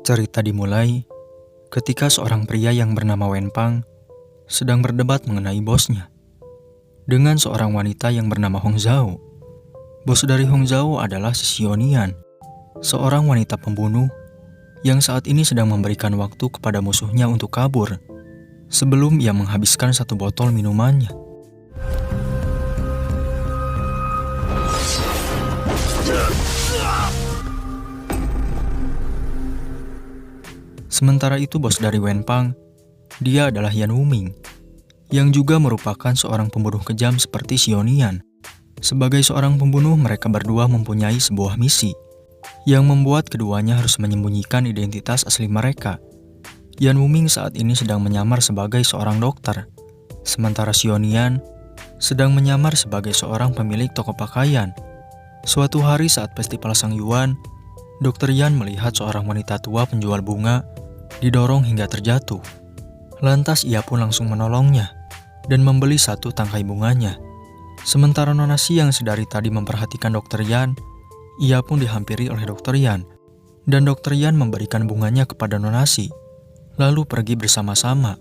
Cerita dimulai ketika seorang pria yang bernama Wenpang sedang berdebat mengenai bosnya dengan seorang wanita yang bernama Hong Zhao. Bos dari Hong Zhao adalah si Xionian, seorang wanita pembunuh yang saat ini sedang memberikan waktu kepada musuhnya untuk kabur sebelum ia menghabiskan satu botol minumannya. Sementara itu bos dari Wenpang, dia adalah Yan Wuming, yang juga merupakan seorang pembunuh kejam seperti Xionian. Sebagai seorang pembunuh, mereka berdua mempunyai sebuah misi, yang membuat keduanya harus menyembunyikan identitas asli mereka. Yan Wuming saat ini sedang menyamar sebagai seorang dokter, sementara Xionian sedang menyamar sebagai seorang pemilik toko pakaian. Suatu hari saat festival Sang Yuan, Dr. Yan melihat seorang wanita tua penjual bunga didorong hingga terjatuh. Lantas ia pun langsung menolongnya dan membeli satu tangkai bunganya. Sementara Nona Si yang sedari tadi memperhatikan Dr. Yan, ia pun dihampiri oleh Dr. Yan, dan Dr. Yan memberikan bunganya kepada Nona Si, lalu pergi bersama-sama.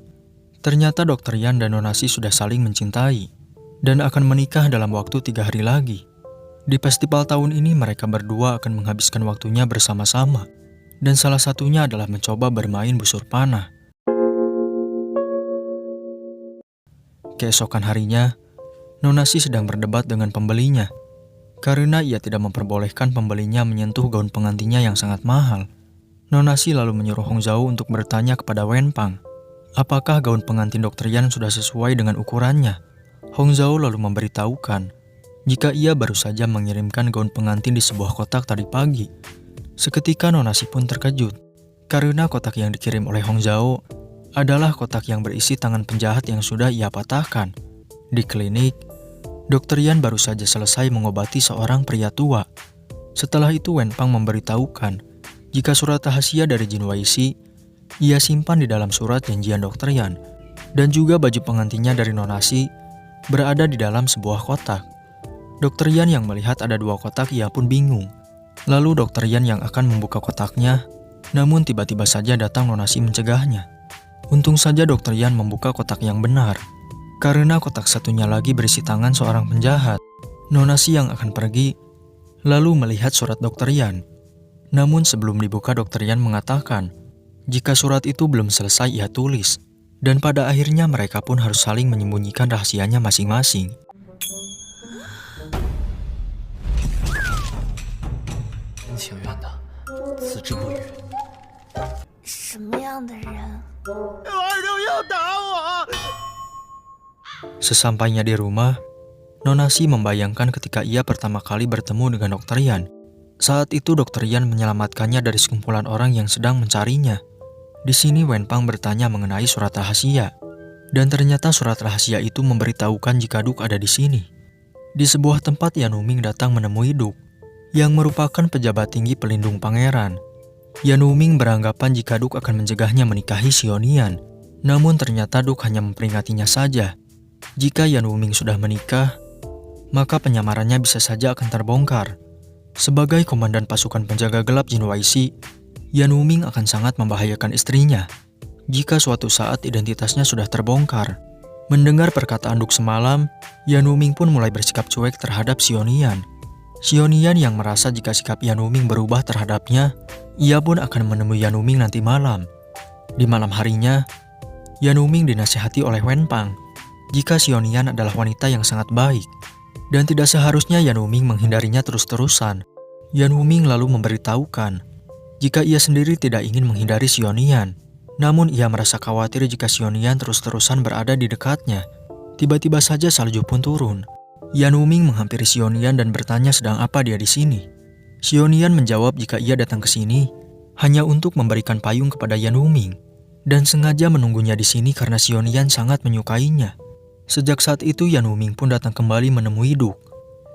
Ternyata Dr. Yan dan Nona Si sudah saling mencintai dan akan menikah dalam waktu 3 hari lagi. Di festival tahun ini mereka berdua akan menghabiskan waktunya bersama-sama, dan salah satunya adalah mencoba bermain busur panah. Keesokan harinya, Nona Si sedang berdebat dengan pembelinya, karena ia tidak memperbolehkan pembelinya menyentuh gaun pengantinnya yang sangat mahal. Nona Si lalu menyuruh Hong Zhao untuk bertanya kepada Wenpang, apakah gaun pengantin Dr. Yan sudah sesuai dengan ukurannya. Hong Zhao lalu memberitahukan jika ia baru saja mengirimkan gaun pengantin di sebuah kotak tadi pagi. Seketika Nona Si pun terkejut, karena kotak yang dikirim oleh Hong Zhao adalah kotak yang berisi tangan penjahat yang sudah ia patahkan. Di klinik, Dr. Yan baru saja selesai mengobati seorang pria tua. Setelah itu Wenpang memberitahukan jika surat rahasia dari Jin Weishi ia simpan di dalam surat janjian Dr. Yan, dan juga baju pengantinnya dari Nona Si berada di dalam sebuah kotak. Dr. Yan yang melihat ada 2 kotak, ia pun bingung. Lalu Dr. Yan yang akan membuka kotaknya, namun tiba-tiba saja datang Nona Si mencegahnya. Untung saja Dr. Yan membuka kotak yang benar, karena kotak satunya lagi berisi tangan seorang penjahat. Nona Si yang akan pergi, lalu melihat surat Dr. Yan. Namun sebelum dibuka, Dr. Yan mengatakan jika surat itu belum selesai ia tulis, dan pada akhirnya mereka pun harus saling menyembunyikan rahasianya masing-masing. Sesampainya di rumah, Nona Si membayangkan ketika ia pertama kali bertemu dengan Dr. Yan. Saat itu Dr. Yan menyelamatkannya dari sekumpulan orang yang sedang mencarinya. Di sini Wenpang bertanya mengenai surat rahasia, dan ternyata surat rahasia itu memberitahukan jika Duk ada di sini. Di sebuah tempat Yan Wuming datang menemui Duk, yang merupakan pejabat tinggi pelindung pangeran. Yan Wuming beranggapan jika Duk akan mencegahnya menikahi Xionian, namun ternyata Duk hanya memperingatinya saja. Jika Yan Wuming sudah menikah, maka penyamarannya bisa saja akan terbongkar. Sebagai komandan pasukan penjaga gelap Jin Weishi, Yan Wuming akan sangat membahayakan istrinya jika suatu saat identitasnya sudah terbongkar. Mendengar perkataan Duk semalam, Yan Wuming pun mulai bersikap cuek terhadap Xionian. Xionian yang merasa jika sikap Yan Wuming berubah terhadapnya, ia pun akan menemui Yan Wuming nanti malam. Di malam harinya, Yan Wuming dinasihati oleh Wenpang jika Xionian adalah wanita yang sangat baik, dan tidak seharusnya Yan Wuming menghindarinya terus-terusan. Yan Wuming lalu memberitahukan jika ia sendiri tidak ingin menghindari Xionian, namun ia merasa khawatir jika Xionian terus-terusan berada di dekatnya. Tiba-tiba saja salju pun turun. Yan Wuming menghampiri Xionian dan bertanya sedang apa dia di sini. Xionian menjawab jika ia datang ke sini hanya untuk memberikan payung kepada Yan Wuming, dan sengaja menunggunya di sini karena Xionian sangat menyukainya. Sejak saat itu Yan Wuming pun datang kembali menemui Duk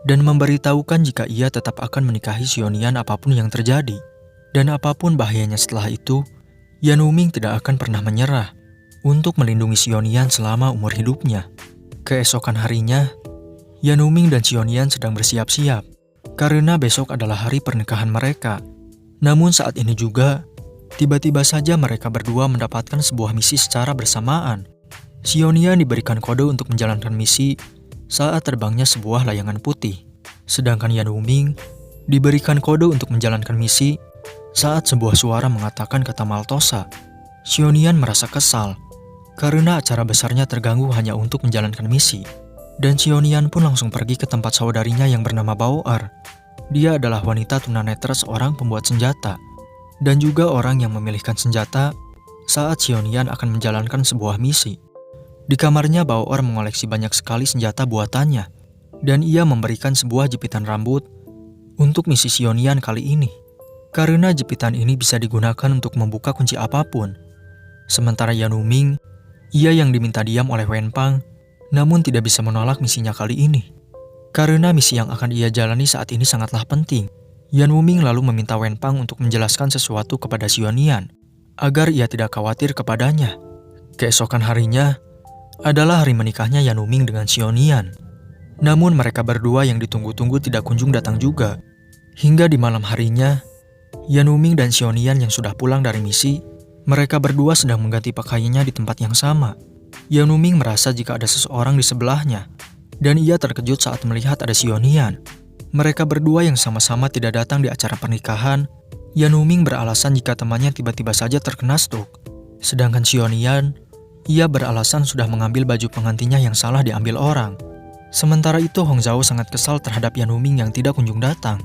dan memberitahukan jika ia tetap akan menikahi Xionian apapun yang terjadi. Dan apapun bahayanya setelah itu, Yan Wuming tidak akan pernah menyerah untuk melindungi Xionian selama umur hidupnya. Keesokan harinya, Yanuming dan Xionian sedang bersiap-siap karena besok adalah hari pernikahan mereka. Namun saat ini juga, tiba-tiba saja mereka berdua mendapatkan sebuah misi secara bersamaan. Xionian diberikan kode untuk menjalankan misi saat terbangnya sebuah layangan putih. Sedangkan Yanuming diberikan kode untuk menjalankan misi saat sebuah suara mengatakan kata Maltosa. Xionian merasa kesal karena acara besarnya terganggu hanya untuk menjalankan misi. Dan Xionian pun langsung pergi ke tempat saudarinya yang bernama Bao'er. Dia adalah wanita tunanetra seorang pembuat senjata dan juga orang yang memilihkan senjata saat Xionian akan menjalankan sebuah misi. Di kamarnya Bao'er mengoleksi banyak sekali senjata buatannya dan ia memberikan sebuah jepitan rambut untuk misi Xionian kali ini. Karena jepitan ini bisa digunakan untuk membuka kunci apapun. Sementara Yanuming, ia yang diminta diam oleh Wenpang, namun tidak bisa menolak misinya kali ini. Karena misi yang akan ia jalani saat ini sangatlah penting, Yanuming lalu meminta Wenpang untuk menjelaskan sesuatu kepada Xionian, agar ia tidak khawatir kepadanya. Keesokan harinya adalah hari menikahnya Yanuming dengan Xionian. Namun mereka berdua yang ditunggu-tunggu tidak kunjung datang juga. Hingga di malam harinya, Yanuming dan Xionian yang sudah pulang dari misi, mereka berdua sedang mengganti pakaiannya di tempat yang sama. Yanuming merasa jika ada seseorang di sebelahnya, dan ia terkejut saat melihat ada Xionian. Mereka berdua yang sama-sama tidak datang di acara pernikahan. Yanuming beralasan jika temannya tiba-tiba saja terkena stroke. Sedangkan Xionian, ia beralasan sudah mengambil baju pengantinnya yang salah diambil orang. Sementara itu Hongzhao sangat kesal terhadap Yanuming yang tidak kunjung datang,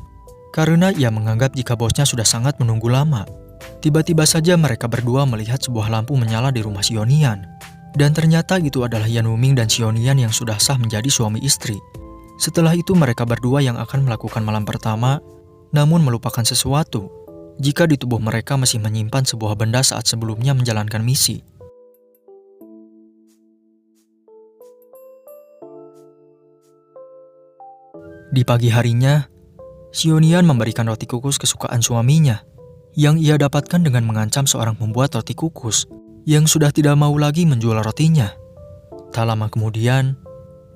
karena ia menganggap jika bosnya sudah sangat menunggu lama. Tiba-tiba saja mereka berdua melihat sebuah lampu menyala di rumah Xionian. Dan ternyata itu adalah Yanuming dan Xionian yang sudah sah menjadi suami istri. Setelah itu mereka berdua yang akan melakukan malam pertama, namun melupakan sesuatu jika di tubuh mereka masih menyimpan sebuah benda saat sebelumnya menjalankan misi. Di pagi harinya, Xionian memberikan roti kukus kesukaan suaminya, yang ia dapatkan dengan mengancam seorang pembuat roti kukus yang sudah tidak mau lagi menjual rotinya. Tak lama kemudian,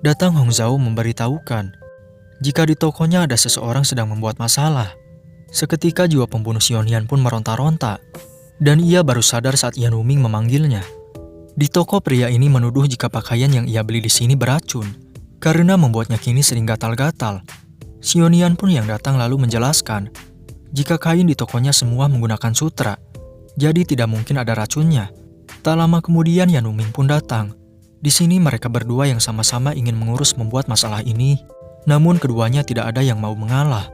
datang Hongzhao memberitahukan jika di tokonya ada seseorang sedang membuat masalah. Seketika jiwa pembunuh Xionian pun meronta-ronta, dan ia baru sadar saat Yanuming memanggilnya. Di toko, pria ini menuduh jika pakaian yang ia beli di sini beracun, karena membuatnya kini sering gatal-gatal. Xionian pun yang datang lalu menjelaskan jika kain di tokonya semua menggunakan sutra, jadi tidak mungkin ada racunnya. Tak lama kemudian Yanuming pun datang. Di sini mereka berdua yang sama-sama ingin mengurus membuat masalah ini, namun keduanya tidak ada yang mau mengalah.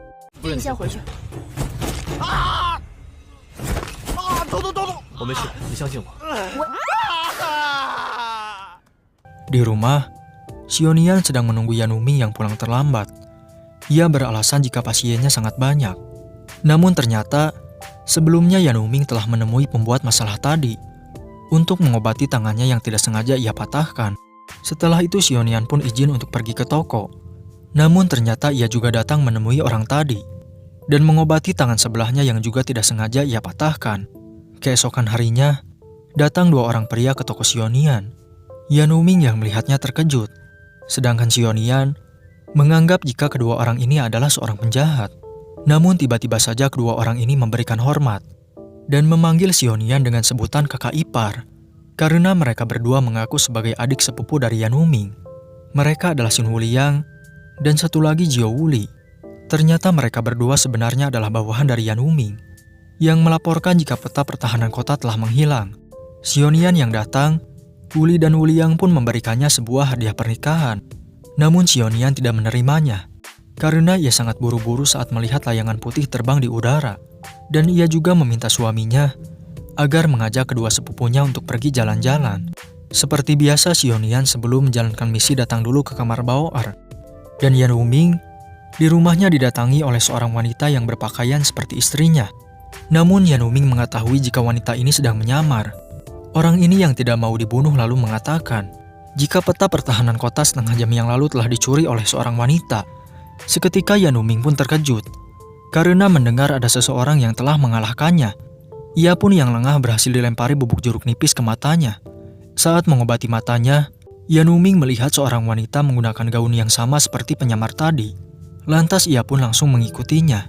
Di rumah, Xionian sedang menunggu Yanuming yang pulang terlambat. Ia beralasan jika pasiennya sangat banyak. Namun ternyata, sebelumnya Yanuming telah menemui pembuat masalah tadi untuk mengobati tangannya yang tidak sengaja ia patahkan. Setelah itu Xionian pun izin untuk pergi ke toko. Namun ternyata ia juga datang menemui orang tadi dan mengobati tangan sebelahnya yang juga tidak sengaja ia patahkan. Keesokan harinya, datang dua orang pria ke toko Xionian. Yanuming yang melihatnya terkejut, sedangkan Xionian menganggap jika kedua orang ini adalah seorang penjahat. Namun tiba-tiba saja kedua orang ini memberikan hormat dan memanggil Xionian dengan sebutan kakak ipar, karena mereka berdua mengaku sebagai adik sepupu dari Yanuming. Mereka adalah Xin Wuliang dan satu lagi Jiao Wuli. Ternyata mereka berdua sebenarnya adalah bawahan dari Yanuming yang melaporkan jika peta pertahanan kota telah menghilang. Xionian yang datang, Wuli dan Wuliang pun memberikannya sebuah hadiah pernikahan. Namun Xionian tidak menerimanya, karena ia sangat buru-buru saat melihat layangan putih terbang di udara. Dan ia juga meminta suaminya agar mengajak kedua sepupunya untuk pergi jalan-jalan. Seperti biasa, Xionian sebelum menjalankan misi datang dulu ke kamar Bao'er. Dan Yanuming di rumahnya didatangi oleh seorang wanita yang berpakaian seperti istrinya. Namun Yanuming mengetahui jika wanita ini sedang menyamar. Orang ini yang tidak mau dibunuh lalu mengatakan jika peta pertahanan kota setengah jam yang lalu telah dicuri oleh seorang wanita. Seketika Yanuming pun terkejut karena mendengar ada seseorang yang telah mengalahkannya. Ia pun yang lengah berhasil dilempari bubuk jeruk nipis ke matanya. Saat mengobati matanya, Yanuming melihat seorang wanita menggunakan gaun yang sama seperti penyamar tadi. Lantas ia pun langsung mengikutinya.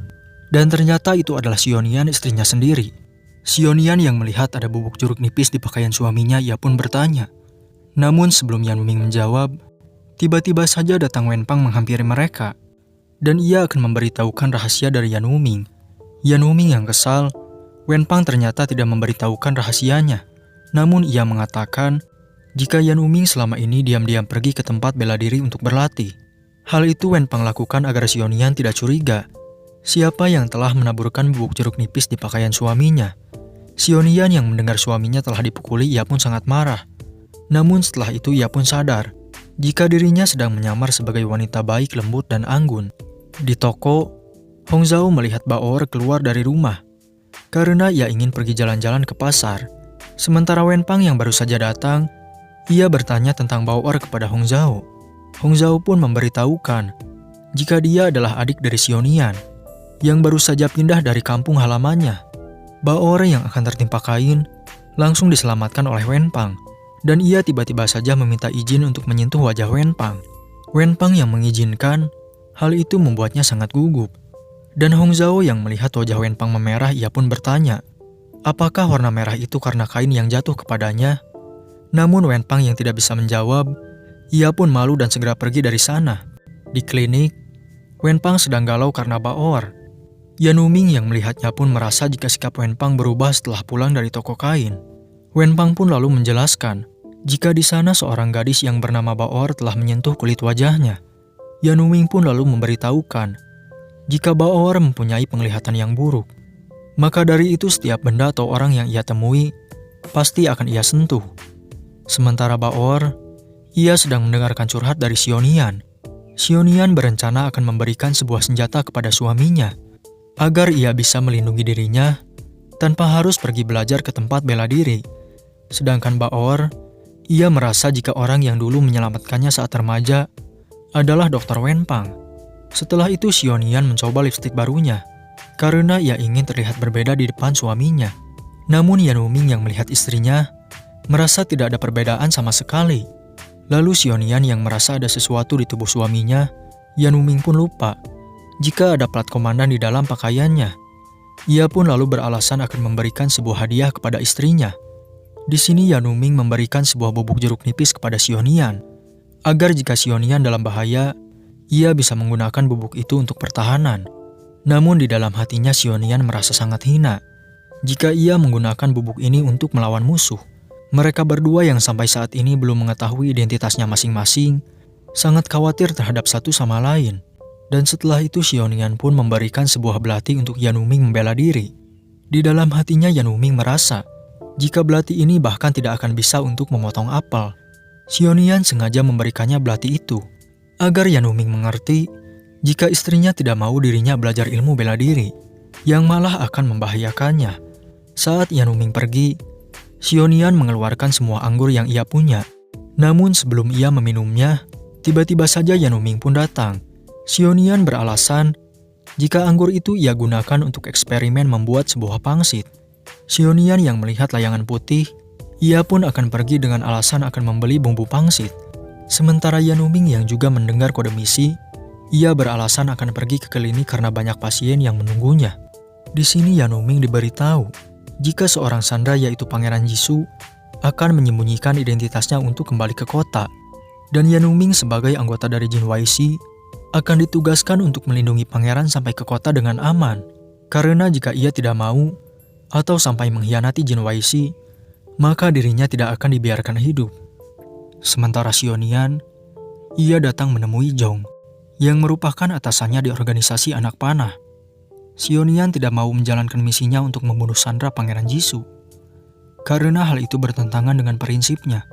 Dan ternyata itu adalah Xionian, istrinya sendiri. Xionian yang melihat ada bubuk jeruk nipis di pakaian suaminya, ia pun bertanya. Namun sebelum Yanuming menjawab, tiba-tiba saja datang Wenpang menghampiri mereka. Dan ia akan memberitahukan rahasia dari Yanuming. Yanuming yang kesal, Wenpang ternyata tidak memberitahukan rahasianya. Namun ia mengatakan jika Yanuming selama ini diam-diam pergi ke tempat bela diri untuk berlatih. Hal itu Wenpang lakukan agar Xionian tidak curiga siapa yang telah menaburkan bubuk jeruk nipis di pakaian suaminya. Xionian yang mendengar suaminya telah dipukuli, ia pun sangat marah. Namun setelah itu ia pun sadar jika dirinya sedang menyamar sebagai wanita baik, lembut, dan anggun. Di toko, Hongzhao melihat Baor keluar dari rumah karena ia ingin pergi jalan-jalan ke pasar. Sementara Wenpang yang baru saja datang, ia bertanya tentang Baor kepada Hongzhao. Hongzhao pun memberitahukan jika dia adalah adik dari Xionian yang baru saja pindah dari kampung halamannya. Baor yang akan tertimpa kain langsung diselamatkan oleh Wenpang, dan ia tiba-tiba saja meminta izin untuk menyentuh wajah Wenpang. Wenpang yang mengizinkan, hal itu membuatnya sangat gugup. Dan Hongzhao yang melihat wajah Wenpang memerah, ia pun bertanya, apakah warna merah itu karena kain yang jatuh kepadanya? Namun Wenpang yang tidak bisa menjawab, ia pun malu dan segera pergi dari sana. Di klinik, Wenpang sedang galau karena Baor. Yanuming yang melihatnya pun merasa jika sikap Wenpang berubah setelah pulang dari toko kain. Wenpang pun lalu menjelaskan jika di sana seorang gadis yang bernama Baor telah menyentuh kulit wajahnya. Yanuming pun lalu memberitahukan jika Baor mempunyai penglihatan yang buruk. Maka dari itu setiap benda atau orang yang ia temui pasti akan ia sentuh. Sementara Baor, ia sedang mendengarkan curhat dari Xionian. Xionian berencana akan memberikan sebuah senjata kepada suaminya agar ia bisa melindungi dirinya tanpa harus pergi belajar ke tempat bela diri. Sedangkan Baor, ia merasa jika orang yang dulu menyelamatkannya saat remaja adalah Dr. Wenpang. Setelah itu Xionian mencoba lipstik barunya karena ia ingin terlihat berbeda di depan suaminya. Namun Yanuming yang melihat istrinya merasa tidak ada perbedaan sama sekali. Lalu Xionian yang merasa ada sesuatu di tubuh suaminya, Yanuming pun lupa jika ada plat komandan di dalam pakaiannya. Ia pun lalu beralasan akan memberikan sebuah hadiah kepada istrinya. Di sini Yanuming memberikan sebuah bubuk jeruk nipis kepada Xionian agar jika Xionian dalam bahaya, ia bisa menggunakan bubuk itu untuk pertahanan. Namun di dalam hatinya Xionian merasa sangat hina jika ia menggunakan bubuk ini untuk melawan musuh. Mereka berdua yang sampai saat ini belum mengetahui identitasnya masing-masing sangat khawatir terhadap satu sama lain. Dan setelah itu Xionian pun memberikan sebuah belati untuk Yanuming membela diri. Di dalam hatinya Yanuming merasa jika belati ini bahkan tidak akan bisa untuk memotong apel. Xionian sengaja memberikannya belati itu agar Yanuming mengerti jika istrinya tidak mau dirinya belajar ilmu bela diri yang malah akan membahayakannya. Saat Yanuming pergi, Xionian mengeluarkan semua anggur yang ia punya. Namun sebelum ia meminumnya, tiba-tiba saja Yanuming pun datang. Xionian beralasan jika anggur itu ia gunakan untuk eksperimen membuat sebuah pangsit. Xionian yang melihat layangan putih, ia pun akan pergi dengan alasan akan membeli bumbu pangsit. Sementara Yanuming yang juga mendengar kode misi, ia beralasan akan pergi ke klinik karena banyak pasien yang menunggunya. Di sini Yanuming diberitahu jika seorang Sandra yaitu Pangeran Jisoo akan menyembunyikan identitasnya untuk kembali ke kota. Dan Yanuming sebagai anggota dari Jin YC akan ditugaskan untuk melindungi pangeran sampai ke kota dengan aman. Karena jika ia tidak mau atau sampai mengkhianati Jin YC, maka dirinya tidak akan dibiarkan hidup. Sementara Xionian, ia datang menemui Jong, yang merupakan atasannya di organisasi anak panah. Xionian tidak mau menjalankan misinya untuk membunuh Sandra Pangeran Jisoo, karena hal itu bertentangan dengan prinsipnya.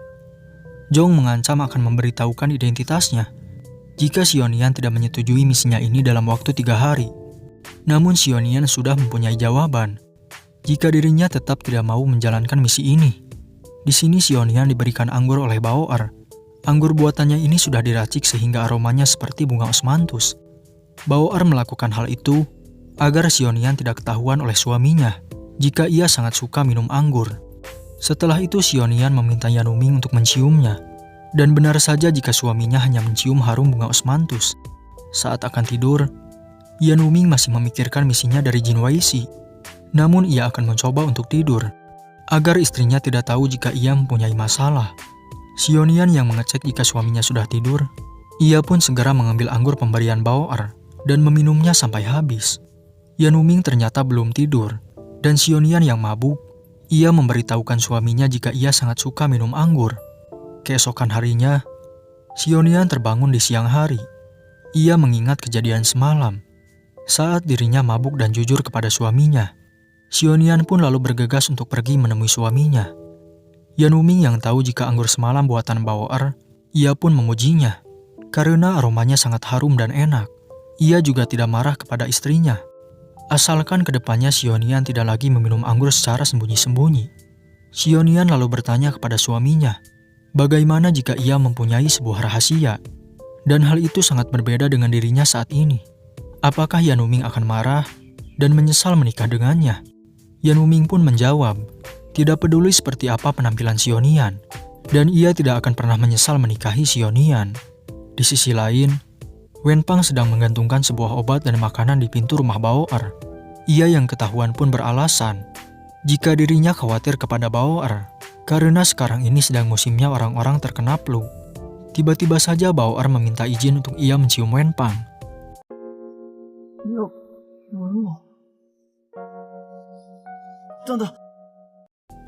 Jong mengancam akan memberitahukan identitasnya jika Xionian tidak menyetujui misinya ini dalam waktu 3 hari. Namun Xionian sudah mempunyai jawaban jika dirinya tetap tidak mau menjalankan misi ini. Di sini Xionian diberikan anggur oleh Baoer. Anggur buatannya ini sudah diracik sehingga aromanya seperti bunga osmanthus. Baoer melakukan hal itu agar Xionian tidak ketahuan oleh suaminya jika ia sangat suka minum anggur. Setelah itu Xionian meminta Yanuming untuk menciumnya. Dan benar saja jika suaminya hanya mencium harum bunga osmanthus. Saat akan tidur, Yanuming masih memikirkan misinya dari Jin Weixi. Namun ia akan mencoba untuk tidur, agar istrinya tidak tahu jika ia mempunyai masalah. Xionian yang mengecek jika suaminya sudah tidur, ia pun segera mengambil anggur pemberian Bao'er dan meminumnya sampai habis. Yanuming ternyata belum tidur, dan Xionian yang mabuk, ia memberitahukan suaminya jika ia sangat suka minum anggur. Keesokan harinya, Xionian terbangun di siang hari. Ia mengingat kejadian semalam, saat dirinya mabuk dan jujur kepada suaminya. Xionian pun lalu bergegas untuk pergi menemui suaminya. Yanuming yang tahu jika anggur semalam buatan Bao'er, ia pun memujinya, karena aromanya sangat harum dan enak. Ia juga tidak marah kepada istrinya, asalkan kedepannya Xionian tidak lagi meminum anggur secara sembunyi-sembunyi. Xionian lalu bertanya kepada suaminya, bagaimana jika ia mempunyai sebuah rahasia, dan hal itu sangat berbeda dengan dirinya saat ini. Apakah Yanuming akan marah dan menyesal menikah dengannya? Yanuming pun menjawab, tidak peduli seperti apa penampilan Xionian, dan ia tidak akan pernah menyesal menikahi Xionian. Di sisi lain, Wenpang sedang menggantungkan sebuah obat dan makanan di pintu rumah Bao'er. Ia yang ketahuan pun beralasan jika dirinya khawatir kepada Bao'er, karena sekarang ini sedang musimnya orang-orang terkena flu. Tiba-tiba saja Bao'er meminta izin untuk ia mencium Wenpang.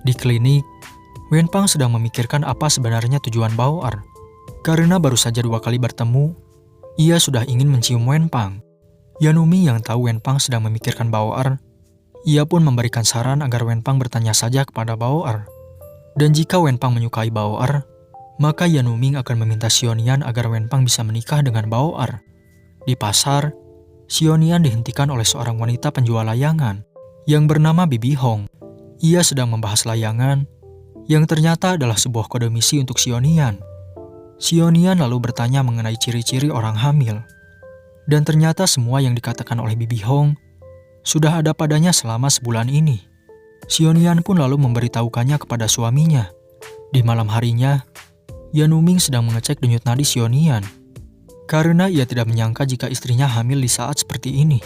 Di klinik, Wenpang sedang memikirkan apa sebenarnya tujuan Bao'er. Karena baru saja 2 kali bertemu, ia sudah ingin mencium Wenpang. Yanuming yang tahu Wenpang sedang memikirkan Bao'er, ia pun memberikan saran agar Wenpang bertanya saja kepada Bao'er. Dan jika Wenpang menyukai Bao'er, maka Yanuming akan meminta Xionian agar Wenpang bisa menikah dengan Bao'er. Di pasar, Xionian dihentikan oleh seorang wanita penjual layangan yang bernama Bibi Hong. Ia sedang membahas layangan yang ternyata adalah sebuah kode misi untuk Xionian. Xionian lalu bertanya mengenai ciri-ciri orang hamil. Dan ternyata semua yang dikatakan oleh Bibi Hong sudah ada padanya selama sebulan ini. Xionian pun lalu memberitahukannya kepada suaminya. Di malam harinya, Yanuming sedang mengecek denyut nadi Xionian, karena ia tidak menyangka jika istrinya hamil di saat seperti ini.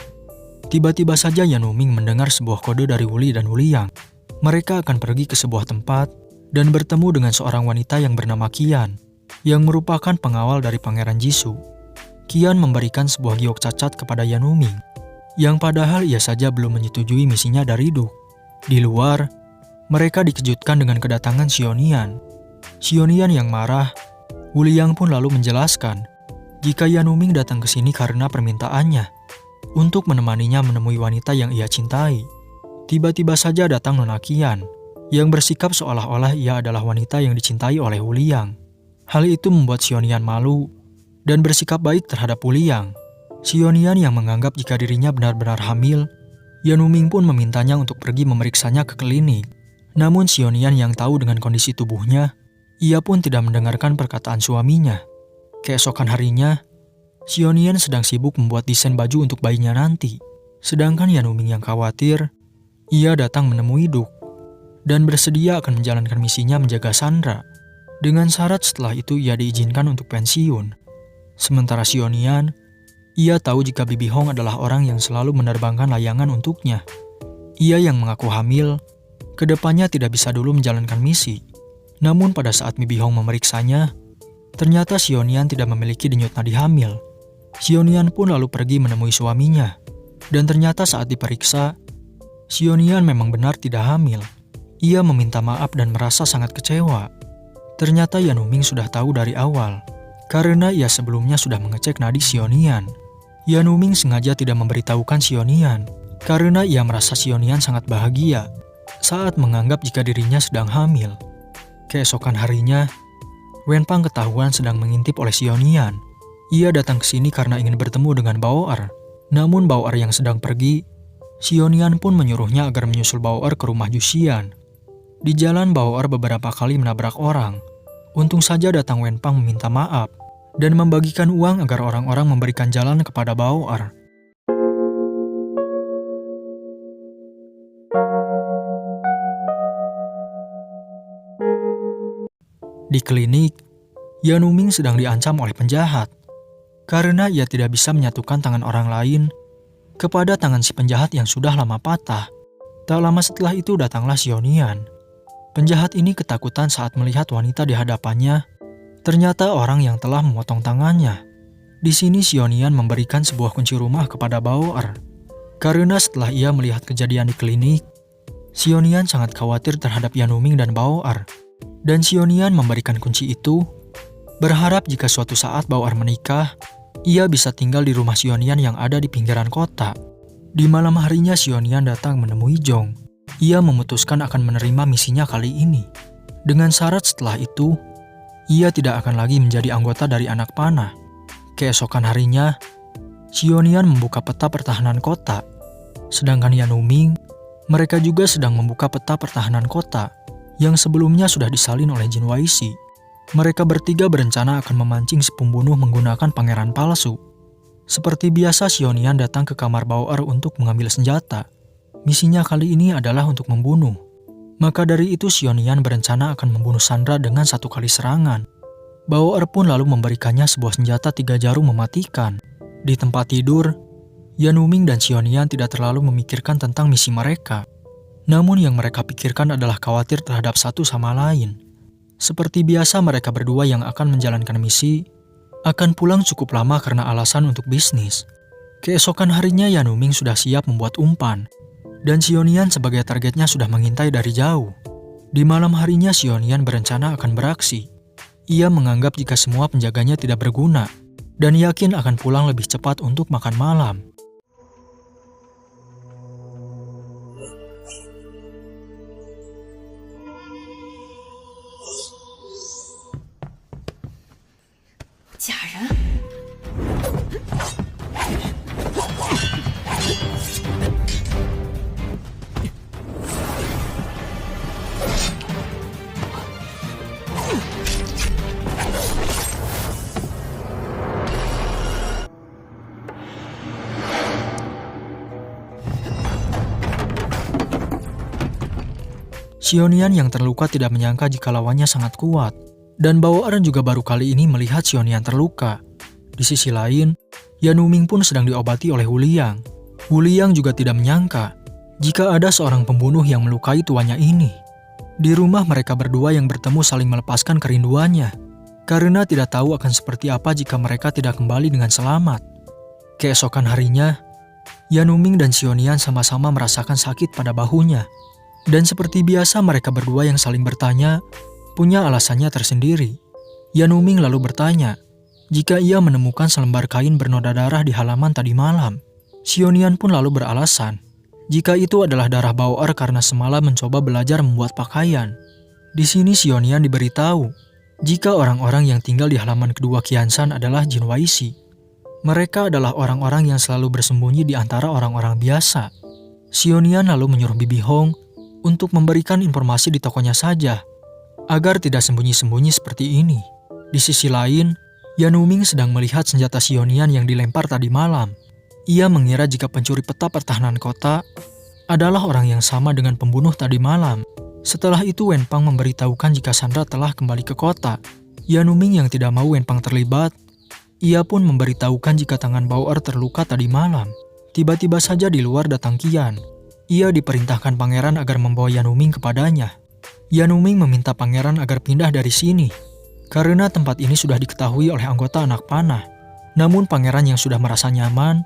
Tiba-tiba saja Yanuming mendengar sebuah kode dari Wuli dan Wuliyang. Mereka akan pergi ke sebuah tempat dan bertemu dengan seorang wanita yang bernama Qian, yang merupakan pengawal dari Pangeran Jisoo. Qian memberikan sebuah giok cacat kepada Yanuming, yang padahal ia saja belum menyetujui misinya dari Duk. Di luar, mereka dikejutkan dengan kedatangan Xionian. Xionian yang marah, Wuliyang pun lalu menjelaskan jika Yanuming datang ke sini karena permintaannya untuk menemaninya menemui wanita yang ia cintai. Tiba-tiba saja datang Nona Qian, yang bersikap seolah-olah ia adalah wanita yang dicintai oleh Wuliyang. Hal itu membuat Xionian malu dan bersikap baik terhadap Wuliyang. Xionian yang menganggap jika dirinya benar-benar hamil, Yanuming pun memintanya untuk pergi memeriksanya ke klinik. Namun Xionian yang tahu dengan kondisi tubuhnya, ia pun tidak mendengarkan perkataan suaminya. Keesokan harinya, Xionian sedang sibuk membuat desain baju untuk bayinya nanti. Sedangkan Yanuming yang khawatir, ia datang menemui Duk dan bersedia akan menjalankan misinya menjaga Sandra. Dengan syarat setelah itu ia diizinkan untuk pensiun. Sementara Xionian, ia tahu jika Bibi Hong adalah orang yang selalu menerbangkan layangan untuknya. Ia yang mengaku hamil, kedepannya tidak bisa dulu menjalankan misi. Namun pada saat Bibi Hong memeriksanya, ternyata Xionian tidak memiliki denyut nadi hamil. Xionian pun lalu pergi menemui suaminya. Dan ternyata saat diperiksa, Xionian memang benar tidak hamil. Ia meminta maaf dan merasa sangat kecewa. Ternyata Yanuming sudah tahu dari awal, karena ia sebelumnya sudah mengecek nadi Xionian. Yanuming sengaja tidak memberitahukan Xionian, karena ia merasa Xionian sangat bahagia saat menganggap jika dirinya sedang hamil. Keesokan harinya, Wenpang ketahuan sedang mengintip oleh Xionian. Ia datang ke sini karena ingin bertemu dengan Bao'er. Namun Bao'er yang sedang pergi, Xionian pun menyuruhnya agar menyusul Bao'er ke rumah Juxian. Di jalan Bao'er beberapa kali menabrak orang. Untung saja datang Wenpang meminta maaf dan membagikan uang agar orang-orang memberikan jalan kepada Bao'er. Di klinik, Yanuming sedang diancam oleh penjahat karena ia tidak bisa menyatukan tangan orang lain kepada tangan si penjahat yang sudah lama patah. Tak lama setelah itu datanglah Xionian. Penjahat ini ketakutan saat melihat wanita di hadapannya. Ternyata orang yang telah memotong tangannya. Di sini Xionian memberikan sebuah kunci rumah kepada Bao-er. Karena setelah ia melihat kejadian di klinik, Xionian sangat khawatir terhadap Yanuming dan Bao-er. Dan Xionian memberikan kunci itu, berharap jika suatu saat Bao-er menikah, ia bisa tinggal di rumah Xionian yang ada di pinggiran kota. Di malam harinya Xionian datang menemui Zhong. Ia memutuskan akan menerima misinya kali ini. Dengan syarat setelah itu, ia tidak akan lagi menjadi anggota dari anak panah. Keesokan harinya, Xionian membuka peta pertahanan kota. Sedangkan Yanuming, mereka juga sedang membuka peta pertahanan kota yang sebelumnya sudah disalin oleh Jin Weishi. Mereka bertiga berencana akan memancing si pembunuh menggunakan pangeran palsu. Seperti biasa, Xionian datang ke kamar Bao-er untuk mengambil senjata. Misinya kali ini adalah untuk membunuh. Maka dari itu Xionian berencana akan membunuh Sandra dengan satu kali serangan. Bao-er pun lalu memberikannya sebuah senjata 3 jarum mematikan. Di tempat tidur, Yanuming dan Xionian tidak terlalu memikirkan tentang misi mereka. Namun yang mereka pikirkan adalah khawatir terhadap satu sama lain. Seperti biasa mereka berdua yang akan menjalankan misi akan pulang cukup lama karena alasan untuk bisnis. Keesokan harinya Yanuming sudah siap membuat umpan, dan Xionian sebagai targetnya sudah mengintai dari jauh. Di malam harinya Xionian berencana akan beraksi. Ia menganggap jika semua penjaganya tidak berguna, dan yakin akan pulang lebih cepat untuk makan malam. Xionian yang terluka tidak menyangka jika lawannya sangat kuat, dan Bao-er juga baru kali ini melihat Xionian terluka. Di sisi lain, Yanuming pun sedang diobati oleh Wu Liang. Wu Liang juga tidak menyangka jika ada seorang pembunuh yang melukai tuannya ini. Di rumah mereka berdua yang bertemu saling melepaskan kerinduannya, karena tidak tahu akan seperti apa jika mereka tidak kembali dengan selamat. Keesokan harinya, Yanuming dan Xionian sama-sama merasakan sakit pada bahunya. Dan seperti biasa mereka berdua yang saling bertanya, punya alasannya tersendiri. Yanuming lalu bertanya, jika ia menemukan selembar kain bernoda darah di halaman tadi malam. Xionian pun lalu beralasan, jika itu adalah darah Bao-er karena semalam mencoba belajar membuat pakaian. Di sini Xionian diberitahu, jika orang-orang yang tinggal di halaman kedua Qianshan adalah Jin Weishi. Mereka adalah orang-orang yang selalu bersembunyi di antara orang-orang biasa. Xionian lalu menyuruh Bibi Hong untuk memberikan informasi di tokonya saja, agar tidak sembunyi-sembunyi seperti ini. Di sisi lain, Yanuming sedang melihat senjata Xionian yang dilempar tadi malam. Ia mengira jika pencuri peta pertahanan kota adalah orang yang sama dengan pembunuh tadi malam. Setelah itu Wenpang memberitahukan jika Sandra telah kembali ke kota. Yanuming yang tidak mau Wenpang terlibat, ia pun memberitahukan jika tangan Bao-er terluka tadi malam. Tiba-tiba saja di luar datang Qian. Ia diperintahkan pangeran agar membawa Yanuming kepadanya. Yanuming meminta pangeran agar pindah dari sini, karena tempat ini sudah diketahui oleh anggota anak panah. Namun pangeran yang sudah merasa nyaman,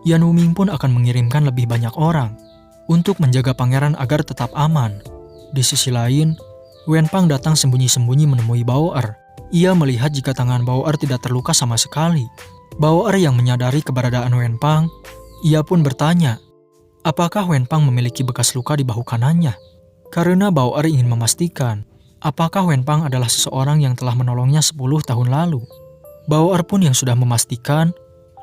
Yanuming pun akan mengirimkan lebih banyak orang untuk menjaga pangeran agar tetap aman. Di sisi lain, Wenpang datang sembunyi-sembunyi menemui Bao-er. Ia melihat jika tangan Bao-er tidak terluka sama sekali. Bao-er yang menyadari keberadaan Wenpang, ia pun bertanya, apakah Wenpang memiliki bekas luka di bahu kanannya? Karena Bao-er ingin memastikan apakah Wenpang adalah seseorang yang telah menolongnya 10 tahun lalu. Bao-er pun yang sudah memastikan,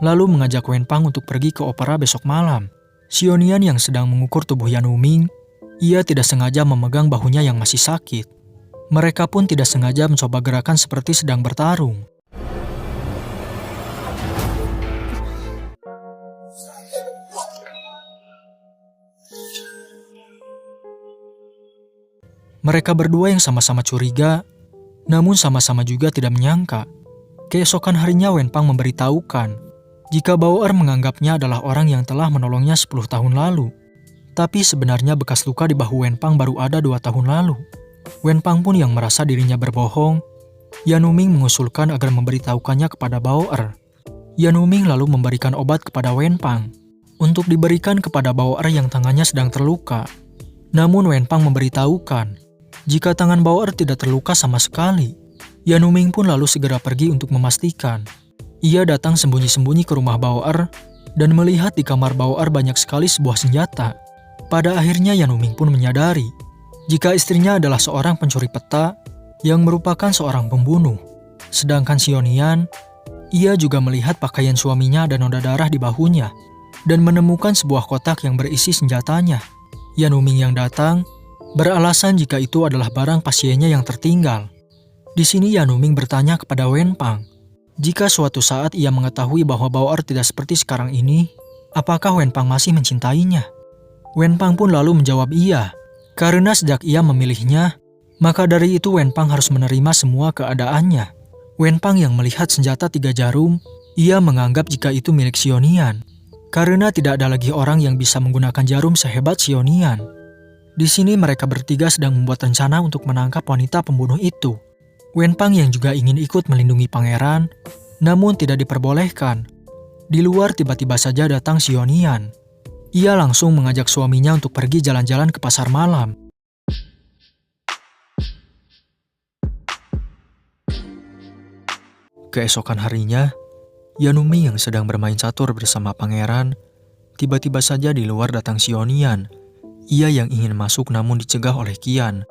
lalu mengajak Wenpang untuk pergi ke opera besok malam. Xionian yang sedang mengukur tubuh Yanuming, ia tidak sengaja memegang bahunya yang masih sakit. Mereka pun tidak sengaja mencoba gerakan seperti sedang bertarung. Mereka berdua yang sama-sama curiga Namun sama-sama juga tidak menyangka. Keesokan harinya Wenpang memberitahukan jika Bao menganggapnya adalah orang yang telah menolongnya 10 tahun lalu. Tapi sebenarnya bekas luka di bahu Wenpang baru ada 2 tahun lalu. Wenpang pun yang merasa dirinya berbohong. Yanuming mengusulkan agar memberitahukannya kepada Bao. Yanuming lalu memberikan obat kepada Wenpang untuk diberikan kepada Bao yang tangannya sedang terluka. Namun Wenpang memberitahukan jika tangan Bao tidak terluka sama sekali. Yanuming pun lalu segera pergi untuk memastikan. Ia datang sembunyi-sembunyi ke rumah Bao dan melihat di kamar Bao banyak sekali sebuah senjata. Pada akhirnya Yanuming pun menyadari jika istrinya adalah seorang pencuri peta yang merupakan seorang pembunuh. Sedangkan Xionian, ia juga melihat pakaian suaminya dan noda darah di bahunya dan menemukan sebuah kotak yang berisi senjatanya. Yanuming yang datang beralasan jika itu adalah barang pasiennya yang tertinggal. Di sini Yanuming bertanya kepada Wenpang, jika suatu saat ia mengetahui bahwa Bao tidak seperti sekarang ini, apakah Wenpang masih mencintainya? Wenpang pun lalu menjawab iya, karena sejak ia memilihnya, maka dari itu Wenpang harus menerima semua keadaannya. Wenpang yang melihat senjata 3 jarum, ia menganggap jika itu milik Xionian, karena tidak ada lagi orang yang bisa menggunakan jarum sehebat Xionian. Di sini mereka bertiga sedang membuat rencana untuk menangkap wanita pembunuh itu. Wenpang yang juga ingin ikut melindungi pangeran, namun tidak diperbolehkan. Di luar tiba-tiba saja datang Xionian. Ia langsung mengajak suaminya untuk pergi jalan-jalan ke pasar malam. Keesokan harinya, Yanuming yang sedang bermain catur bersama pangeran, tiba-tiba saja di luar datang Xionian. Ia yang ingin masuk namun dicegah oleh Qian.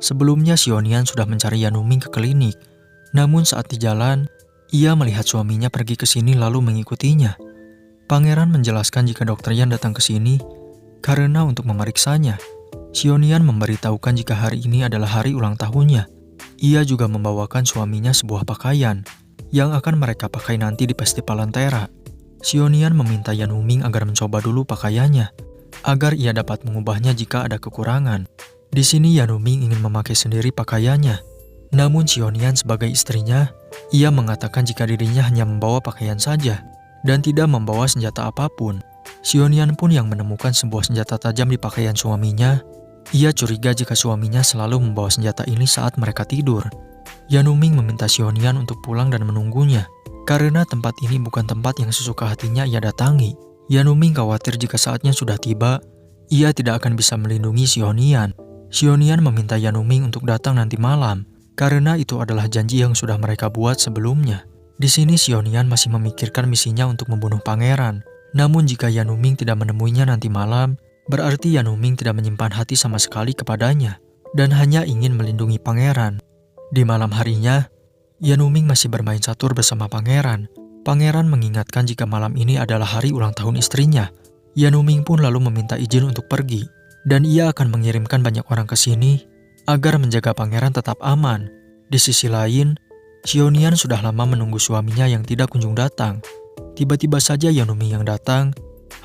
Sebelumnya Xionian sudah mencari Yanuming ke klinik, namun saat di jalan, ia melihat suaminya pergi ke sini lalu mengikutinya. Pangeran menjelaskan jika Dr. Yan datang ke sini karena untuk memeriksanya. Xionian memberitahukan jika hari ini adalah hari ulang tahunnya. Ia juga membawakan suaminya sebuah pakaian yang akan mereka pakai nanti di festival Lentera. Xionian meminta Yanuming agar mencoba dulu pakaiannya, agar ia dapat mengubahnya jika ada kekurangan. Di sini Yanuming ingin memakai sendiri pakaiannya. Namun Xionian sebagai istrinya, ia mengatakan jika dirinya hanya membawa pakaian saja dan tidak membawa senjata apapun. Xionian pun yang menemukan sebuah senjata tajam di pakaian suaminya. Ia curiga jika suaminya selalu membawa senjata ini saat mereka tidur. Yanuming meminta Xionian untuk pulang dan menunggunya, karena tempat ini bukan tempat yang sesuka hatinya ia datangi. Yanuming khawatir jika saatnya sudah tiba, ia tidak akan bisa melindungi Xionian. Xionian meminta Yanuming untuk datang nanti malam, karena itu adalah janji yang sudah mereka buat sebelumnya. Di sini Xionian masih memikirkan misinya untuk membunuh pangeran. Namun jika Yanuming tidak menemuinya nanti malam, berarti Yanuming tidak menyimpan hati sama sekali kepadanya dan hanya ingin melindungi pangeran. Di malam harinya, Yanuming masih bermain catur bersama pangeran. Pangeran mengingatkan jika malam ini adalah hari ulang tahun istrinya. Yanuming pun lalu meminta izin untuk pergi, dan ia akan mengirimkan banyak orang ke sini agar menjaga pangeran tetap aman. Di sisi lain, Xionian sudah lama menunggu suaminya yang tidak kunjung datang. Tiba-tiba saja Yanuming yang datang.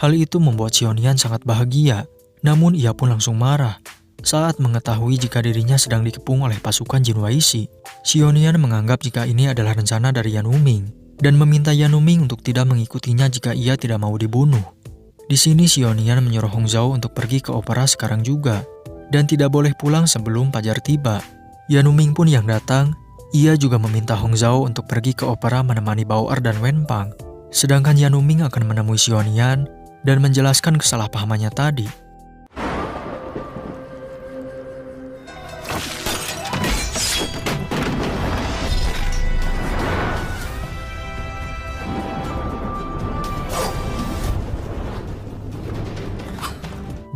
Hal itu membuat Xionian sangat bahagia, namun ia pun langsung marah saat mengetahui jika dirinya sedang dikepung oleh pasukan Jin Weishi. Xionian menganggap jika ini adalah rencana dari Yanuming dan meminta Yanuming untuk tidak mengikutinya jika ia tidak mau dibunuh. Di sini Xionian menyuruh Hongzhou untuk pergi ke opera sekarang juga dan tidak boleh pulang sebelum fajar tiba. Yanuming pun yang datang. Ia juga meminta Hongzhou untuk pergi ke opera menemani Bao dan Wenpang. Sedangkan Yanuming akan menemui Xionian dan menjelaskan kesalahpahamannya tadi.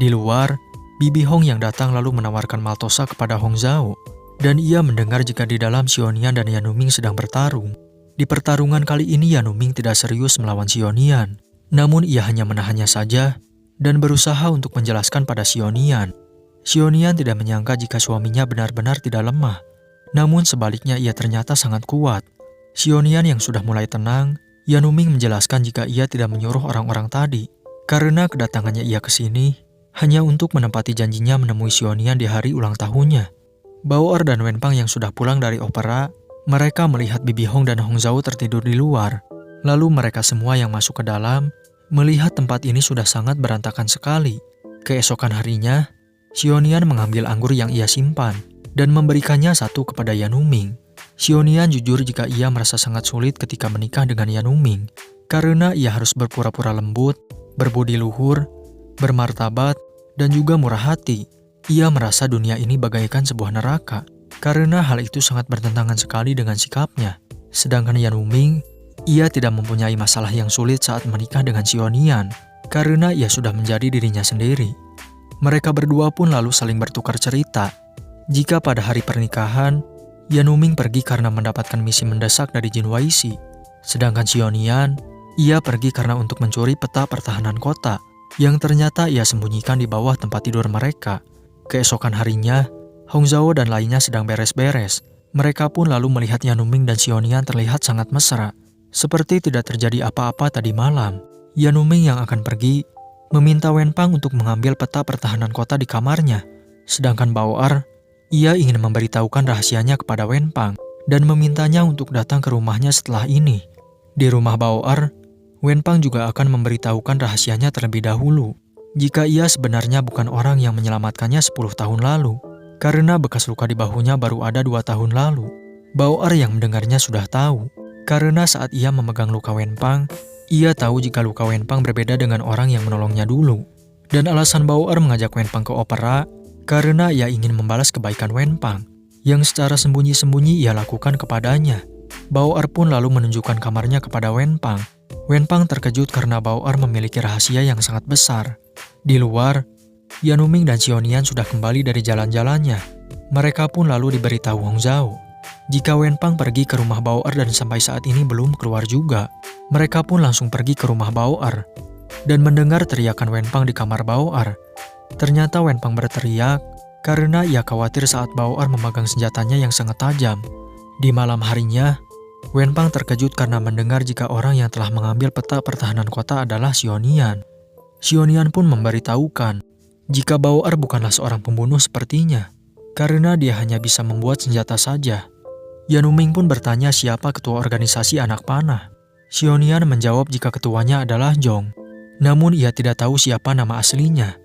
Di luar, Bibi Hong yang datang lalu menawarkan Maltosa kepada Hongzhou, dan ia mendengar jika di dalam Xionian dan Yanuming sedang bertarung. Di pertarungan kali ini Yanuming tidak serius melawan Xionian, namun ia hanya menahannya saja dan berusaha untuk menjelaskan pada Xionian. Xionian tidak menyangka jika suaminya benar-benar tidak lemah, namun sebaliknya ia ternyata sangat kuat. Xionian yang sudah mulai tenang, Yanuming menjelaskan jika ia tidak menyuruh orang-orang tadi, karena kedatangannya ia ke sini hanya untuk menepati janjinya menemui Xionian di hari ulang tahunnya. Bao'er dan Wenpang yang sudah pulang dari opera, mereka melihat Bibi Hong dan Hong Zhao tertidur di luar. Lalu mereka semua yang masuk ke dalam, melihat tempat ini sudah sangat berantakan sekali. Keesokan harinya, Xionian mengambil anggur yang ia simpan dan memberikannya satu kepada Yanuming. Xionian jujur jika ia merasa sangat sulit ketika menikah dengan Yanuming, karena ia harus berpura-pura lembut, berbudi luhur, bermartabat, dan juga murah hati. Ia merasa dunia ini bagaikan sebuah neraka, karena hal itu sangat bertentangan sekali dengan sikapnya. Sedangkan Yanuming, ia tidak mempunyai masalah yang sulit saat menikah dengan Xionian, karena ia sudah menjadi dirinya sendiri. Mereka berdua pun lalu saling bertukar cerita. Jika pada hari pernikahan, Yanuming pergi karena mendapatkan misi mendesak dari Jin Weishi, sedangkan Xionian, ia pergi karena untuk mencuri peta pertahanan kota, yang ternyata ia sembunyikan di bawah tempat tidur mereka. Keesokan harinya, Hong Zhao dan lainnya sedang beres-beres. Mereka pun lalu melihat Yanuming dan Xionian terlihat sangat mesra, seperti tidak terjadi apa-apa tadi malam. Yanuming yang akan pergi, meminta Wenpang untuk mengambil peta pertahanan kota di kamarnya. Sedangkan Bao'er, ia ingin memberitahukan rahasianya kepada Wenpang dan memintanya untuk datang ke rumahnya setelah ini. Di rumah Bao'er, Wenpang juga akan memberitahukan rahasianya terlebih dahulu. Jika ia sebenarnya bukan orang yang menyelamatkannya 10 tahun lalu, karena bekas luka di bahunya baru ada 2 tahun lalu. Bao'er yang mendengarnya sudah tahu, karena saat ia memegang luka Wenpang, ia tahu jika luka Wenpang berbeda dengan orang yang menolongnya dulu. Dan alasan Bao'er mengajak Wenpang ke opera, karena ia ingin membalas kebaikan Wenpang, yang secara sembunyi-sembunyi ia lakukan kepadanya. Bao'er pun lalu menunjukkan kamarnya kepada Wenpang. Wenpang terkejut karena Bao'er memiliki rahasia yang sangat besar. Di luar, Yanuming dan Xionian sudah kembali dari jalan-jalannya. Mereka pun lalu diberitahu Hong Zhao jika Wenpang pergi ke rumah Bao'er dan sampai saat ini belum keluar juga. Mereka pun langsung pergi ke rumah Bao'er dan mendengar teriakan Wenpang di kamar Bao'er. Ternyata Wenpang berteriak karena ia khawatir saat Bao'er memegang senjatanya yang sangat tajam. Di malam harinya, Wenpang terkejut karena mendengar jika orang yang telah mengambil peta pertahanan kota adalah Xionian. Xionian pun memberitahukan jika Bao'er bukanlah seorang pembunuh sepertinya, karena dia hanya bisa membuat senjata saja. Yanuming pun bertanya siapa ketua organisasi anak panah. Xionian menjawab jika ketuanya adalah Zhong, namun ia tidak tahu siapa nama aslinya,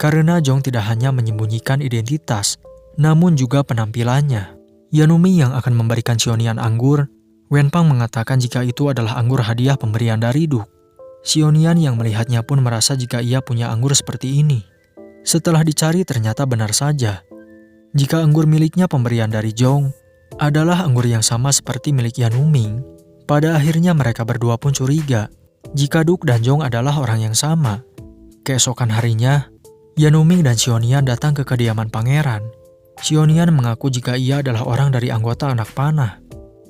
karena Zhong tidak hanya menyembunyikan identitas, namun juga penampilannya. Yanuming yang akan memberikan Xionian anggur, Wenpang mengatakan jika itu adalah anggur hadiah pemberian dari Duke. Xionian yang melihatnya pun merasa jika ia punya anggur seperti ini. Setelah dicari ternyata benar saja. Jika anggur miliknya pemberian dari Zhong adalah anggur yang sama seperti milik Yanuming, pada akhirnya mereka berdua pun curiga jika Duke dan Zhong adalah orang yang sama. Keesokan harinya, Yanuming dan Xionian datang ke kediaman pangeran. Xionian mengaku jika ia adalah orang dari anggota anak panah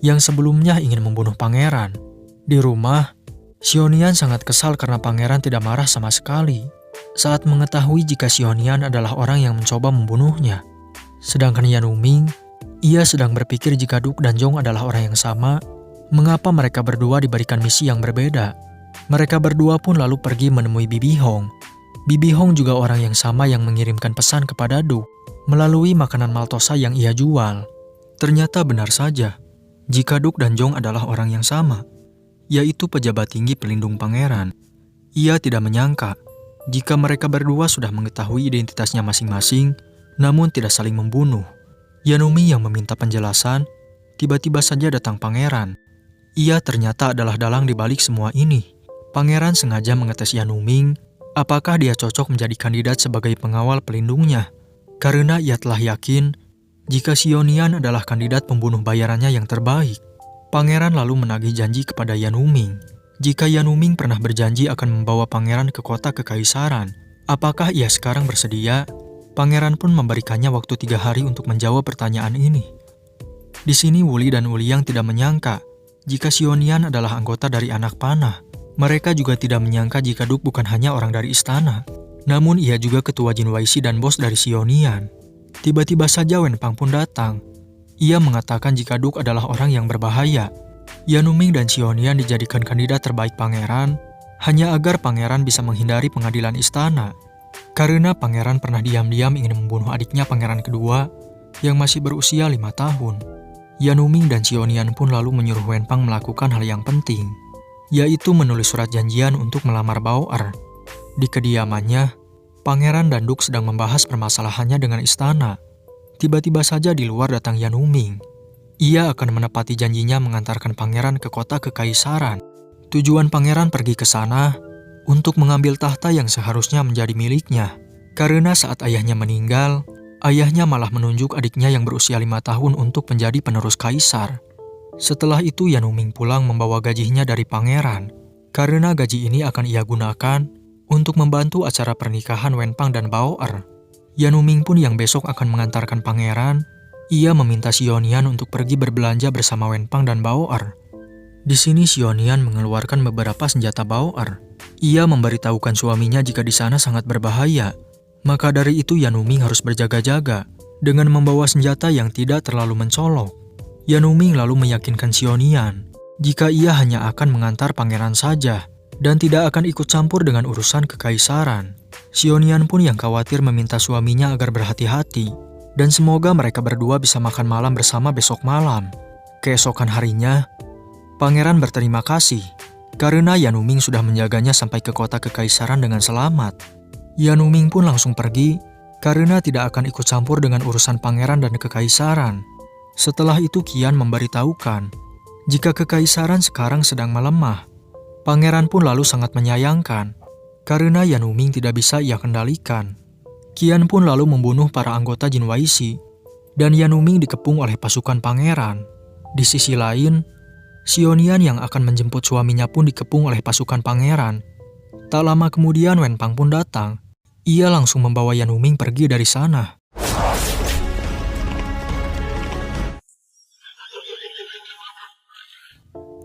yang sebelumnya ingin membunuh pangeran. Di rumah, Xionian sangat kesal karena pangeran tidak marah sama sekali saat mengetahui jika Xionian adalah orang yang mencoba membunuhnya. Sedangkan Yanuming, ia sedang berpikir jika Duke dan Zhong adalah orang yang sama, mengapa mereka berdua diberikan misi yang berbeda. Mereka berdua pun lalu pergi menemui Bibi Hong. Bibi Hong juga orang yang sama yang mengirimkan pesan kepada Duke melalui makanan maltosa yang ia jual. Ternyata benar saja, jika Duke dan Zhong adalah orang yang sama, yaitu pejabat tinggi pelindung pangeran. Ia tidak menyangka jika mereka berdua sudah mengetahui identitasnya masing-masing, namun tidak saling membunuh. Yanuming yang meminta penjelasan, tiba-tiba saja datang pangeran. Ia ternyata adalah dalang di balik semua ini. Pangeran sengaja mengetes Yanuming, apakah dia cocok menjadi kandidat sebagai pengawal pelindungnya, karena ia telah yakin jika Xionian adalah kandidat pembunuh bayarannya yang terbaik. Pangeran lalu menagih janji kepada Yanuming. Jika Yanuming pernah berjanji akan membawa pangeran ke kota kekaisaran, apakah ia sekarang bersedia? Pangeran pun memberikannya waktu 3 hari untuk menjawab pertanyaan ini. Di sini Wuli dan Wuliang tidak menyangka jika Xionian adalah anggota dari anak panah. Mereka juga tidak menyangka jika Duke bukan hanya orang dari istana, namun ia juga ketua Jin Weishi dan bos dari Xionian. Tiba-tiba saja Wenpang pun datang. Ia mengatakan jika Duke adalah orang yang berbahaya. Yanuming dan Xionian dijadikan kandidat terbaik pangeran hanya agar pangeran bisa menghindari pengadilan istana. Karena pangeran pernah diam-diam ingin membunuh adiknya pangeran kedua, yang masih berusia 5 tahun. Yanuming dan Xionian pun lalu menyuruh Wenpang melakukan hal yang penting, yaitu menulis surat janjian untuk melamar Bao-er. Di kediamannya, Pangeran dan Duk sedang membahas permasalahannya dengan istana. Tiba-tiba saja di luar datang Yanuming. Ia akan menepati janjinya mengantarkan pangeran ke kota kekaisaran. Tujuan pangeran pergi ke sana untuk mengambil tahta yang seharusnya menjadi miliknya. Karena saat ayahnya meninggal, ayahnya malah menunjuk adiknya yang berusia 5 tahun untuk menjadi penerus kaisar. Setelah itu Yanuming pulang membawa gajinya dari pangeran. Karena gaji ini akan ia gunakan untuk membantu acara pernikahan Wenpang dan Bao-er. Yanuming pun yang besok akan mengantarkan pangeran. Ia meminta Xionian untuk pergi berbelanja bersama Wenpang dan Bao-er. Di sini Xionian mengeluarkan beberapa senjata Bao-er. Ia memberitahukan suaminya jika di sana sangat berbahaya. Maka dari itu Yanuming harus berjaga-jaga dengan membawa senjata yang tidak terlalu mencolok. Yanuming lalu meyakinkan Xionian jika ia hanya akan mengantar pangeran saja dan tidak akan ikut campur dengan urusan kekaisaran. Xionian pun yang khawatir meminta suaminya agar berhati-hati dan semoga mereka berdua bisa makan malam bersama besok malam. Keesokan harinya, pangeran berterima kasih karena Yanuming sudah menjaganya sampai ke kota kekaisaran dengan selamat. Yanuming pun langsung pergi karena tidak akan ikut campur dengan urusan pangeran dan kekaisaran. Setelah itu Qian memberitahukan jika kekaisaran sekarang sedang melemah. Pangeran pun lalu sangat menyayangkan karena Yanuming tidak bisa ia kendalikan. Qian pun lalu membunuh para anggota Jin Weishi dan Yanuming dikepung oleh pasukan pangeran. Di sisi lain, Xionian yang akan menjemput suaminya pun dikepung oleh pasukan pangeran. Tak lama kemudian Wenpang pun datang. Ia langsung membawa Yanuming pergi dari sana.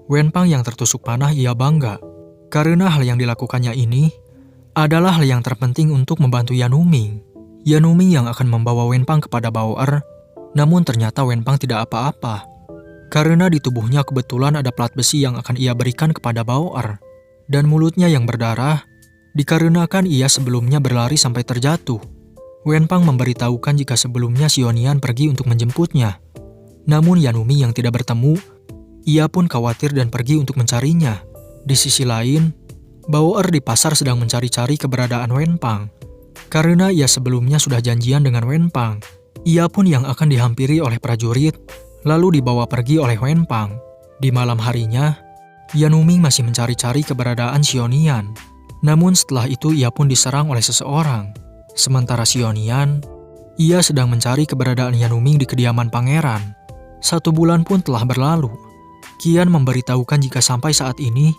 Wenpang yang tertusuk panah ia bangga karena hal yang dilakukannya ini adalah hal yang terpenting untuk membantu Yanuming. Yanuming yang akan membawa Wenpang kepada Bao-er, namun ternyata Wenpang tidak apa-apa. Karena di tubuhnya kebetulan ada plat besi yang akan ia berikan kepada Bao-er. Dan mulutnya yang berdarah, dikarenakan ia sebelumnya berlari sampai terjatuh. Wenpang memberitahukan jika sebelumnya Xionian pergi untuk menjemputnya. Namun Yanuming yang tidak bertemu, ia pun khawatir dan pergi untuk mencarinya. Di sisi lain, Bao-er di pasar sedang mencari-cari keberadaan Wenpang. Karena ia sebelumnya sudah janjian dengan Wenpang, ia pun yang akan dihampiri oleh prajurit, lalu dibawa pergi oleh Wenpang. Di malam harinya, Yanuming masih mencari-cari keberadaan Xionian. Namun setelah itu ia pun diserang oleh seseorang. Sementara Xionian, ia sedang mencari keberadaan Yanuming di kediaman pangeran. 1 bulan pun telah berlalu. Qian memberitahukan jika sampai saat ini,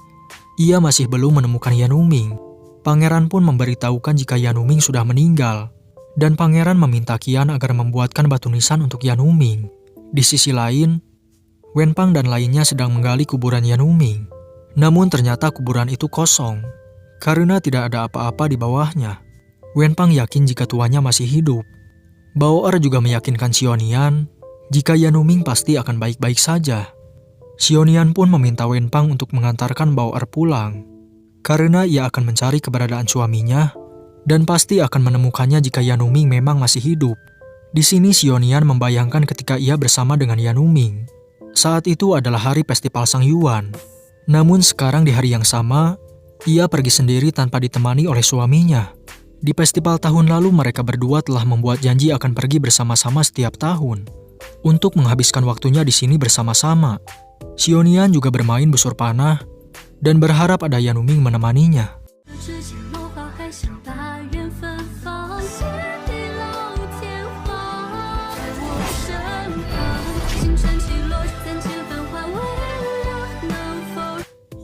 ia masih belum menemukan Yanuming. Pangeran pun memberitahukan jika Yanuming sudah meninggal. Dan pangeran meminta Qian agar membuatkan batu nisan untuk Yanuming. Di sisi lain, Wenpang dan lainnya sedang menggali kuburan Yanuming. Namun ternyata kuburan itu kosong, karena tidak ada apa-apa di bawahnya. Wenpang yakin jika tuannya masih hidup. Bao-er juga meyakinkan Xionian jika Yanuming pasti akan baik-baik saja. Xionian pun meminta Wenpang untuk mengantarkan Bao-er pulang, karena ia akan mencari keberadaan suaminya dan pasti akan menemukannya jika Yanuming memang masih hidup. Di sini Xionian membayangkan ketika ia bersama dengan Yanuming. Saat itu adalah hari festival Sang Yuan. Namun sekarang di hari yang sama, ia pergi sendiri tanpa ditemani oleh suaminya. Di festival tahun lalu mereka berdua telah membuat janji akan pergi bersama-sama setiap tahun untuk menghabiskan waktunya di sini bersama-sama. Xionian juga bermain busur panah dan berharap ada Yanuming menemaninya.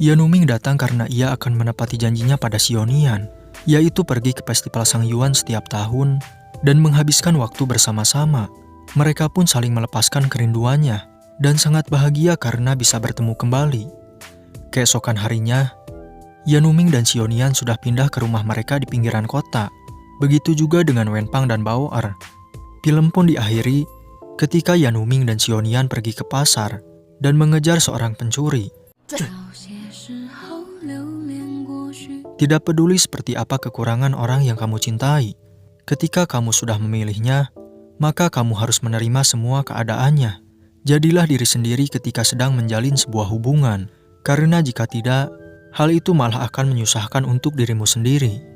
Yanuming datang karena ia akan menepati janjinya pada Xionian, yaitu pergi ke festival Sang Yuan setiap tahun dan menghabiskan waktu bersama-sama. Mereka pun saling melepaskan kerinduannya dan sangat bahagia karena bisa bertemu kembali. Keesokan harinya, Yanuming dan Xionian sudah pindah ke rumah mereka di pinggiran kota. Begitu juga dengan Wenpang dan Bao-er. Film pun diakhiri ketika Yanuming dan Xionian pergi ke pasar dan mengejar seorang pencuri. Tidak peduli seperti apa kekurangan orang yang kamu cintai, ketika kamu sudah memilihnya, maka kamu harus menerima semua keadaannya. Jadilah diri sendiri ketika sedang menjalin sebuah hubungan, karena jika tidak, hal itu malah akan menyusahkan untuk dirimu sendiri.